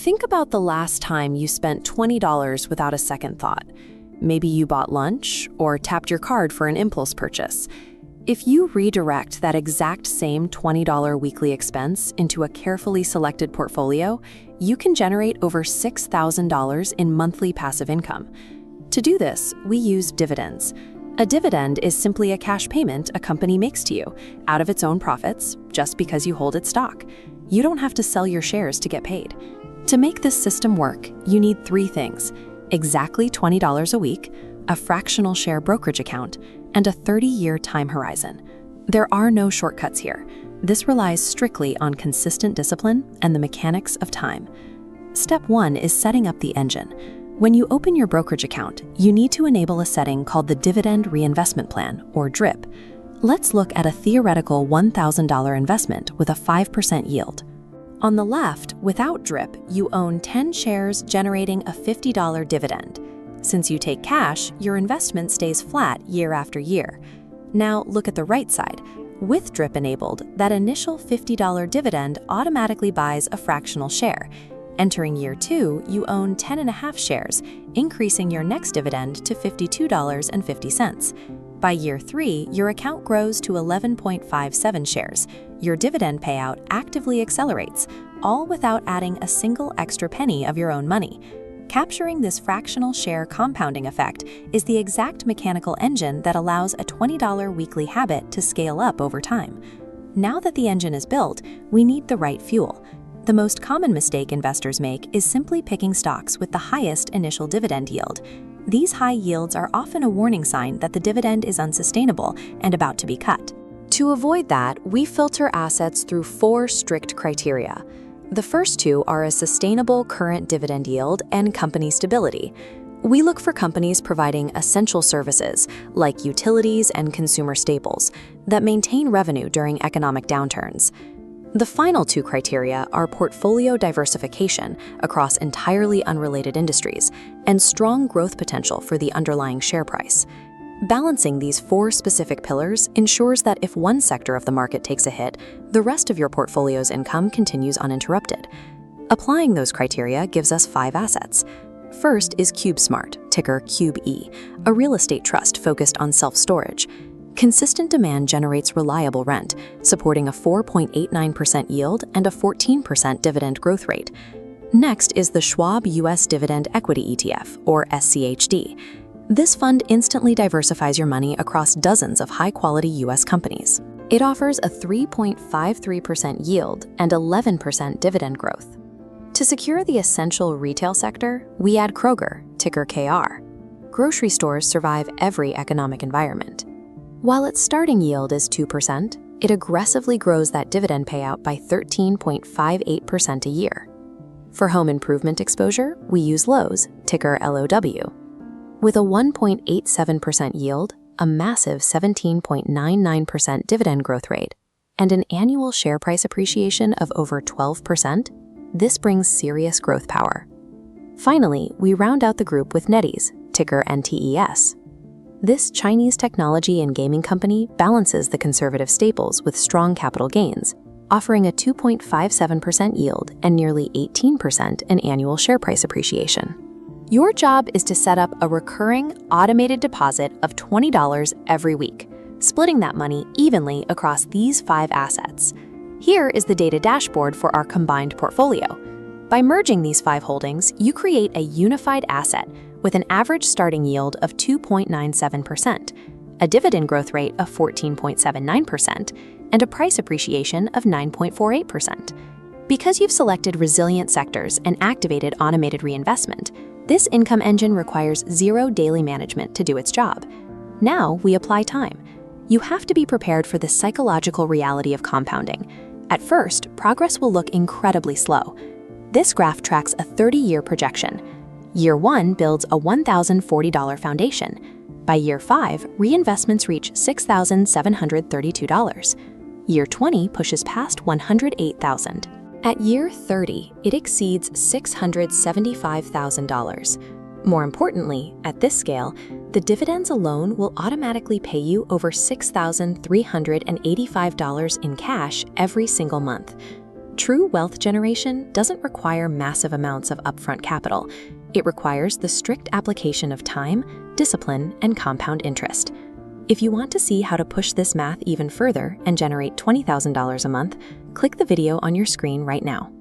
Think about the last time you spent $20 without a second thought. Maybe you bought lunch or tapped your card for an impulse purchase. If you redirect that exact same $20 weekly expense into a carefully selected portfolio, you can generate over $6,000 in monthly passive income. To do this, we use dividends. A dividend is simply a cash payment a company makes to you out of its own profits just because you hold its stock. You don't have to sell your shares to get paid. To make this system work, you need three things: exactly $20 a week, a fractional share brokerage account, and a 30-year time horizon. There are no shortcuts here. This relies strictly on consistent discipline and the mechanics of time. Step 1 is setting up the engine. When you open your brokerage account, you need to enable a setting called the Dividend Reinvestment Plan, or DRIP. Let's look at a theoretical $1,000 investment with a 5% yield. On the left, without DRIP, you own 10 shares generating a $50 dividend. Since you take cash, your investment stays flat year after year. Now look at the right side. With DRIP enabled, that initial $50 dividend automatically buys a fractional share. Entering year 2, you own 10.5 shares, increasing your next dividend to $52.50. By year 3, your account grows to 11.57 shares. Your dividend payout actively accelerates, all without adding a single extra penny of your own money. Capturing this fractional share compounding effect is the exact mechanical engine that allows a $20 weekly habit to scale up over time. Now that the engine is built, we need the right fuel. The most common mistake investors make is simply picking stocks with the highest initial dividend yield. These high yields are often a warning sign that the dividend is unsustainable and about to be cut. To avoid that, we filter assets through 4 strict criteria. The first 2 are a sustainable current dividend yield and company stability. We look for companies providing essential services, like utilities and consumer staples, that maintain revenue during economic downturns. The final 2 criteria are portfolio diversification across entirely unrelated industries and strong growth potential for the underlying share price. Balancing these 4 specific pillars ensures that if one sector of the market takes a hit, the rest of your portfolio's income continues uninterrupted. Applying those criteria gives us 5 assets. First is CubeSmart, ticker CubeE, a real estate trust focused on self-storage. Consistent demand generates reliable rent, supporting a 4.89% yield and a 14% dividend growth rate. Next is the Schwab U.S. Dividend Equity ETF, or SCHD. This fund instantly diversifies your money across dozens of high-quality U.S. companies. It offers a 3.53% yield and 11% dividend growth. To secure the essential retail sector, we add Kroger, ticker KR. Grocery stores survive every economic environment. While its starting yield is 2%, it aggressively grows that dividend payout by 13.58% a year. For home improvement exposure, we use Lowe's, ticker LOW. With a 1.87% yield, a massive 17.99% dividend growth rate, and an annual share price appreciation of over 12%, this brings serious growth power. Finally, we round out the group with NetEase, ticker NTES. This Chinese technology and gaming company balances the conservative staples with strong capital gains, offering a 2.57% yield and nearly 18% in annual share price appreciation. Your job is to set up a recurring, automated deposit of $20 every week, splitting that money evenly across these 5 assets. Here is the data dashboard for our combined portfolio. By merging these 5 holdings, you create a unified asset with an average starting yield of 2.97%, a dividend growth rate of 14.79%, and a price appreciation of 9.48%. Because you've selected resilient sectors and activated automated reinvestment, this income engine requires 0 daily management to do its job. Now we apply time. You have to be prepared for the psychological reality of compounding. At first, progress will look incredibly slow. This graph tracks a 30-year projection. Year 1 builds a $1,040 foundation. By year 5, reinvestments reach $6,732. Year 20 pushes past $108,000. At year 30, it exceeds $675,000. More importantly, at this scale, the dividends alone will automatically pay you over $6,385 in cash every single month. True wealth generation doesn't require massive amounts of upfront capital. It requires the strict application of time, discipline, and compound interest. If you want to see how to push this math even further and generate $20,000 a month, click the video on your screen right now.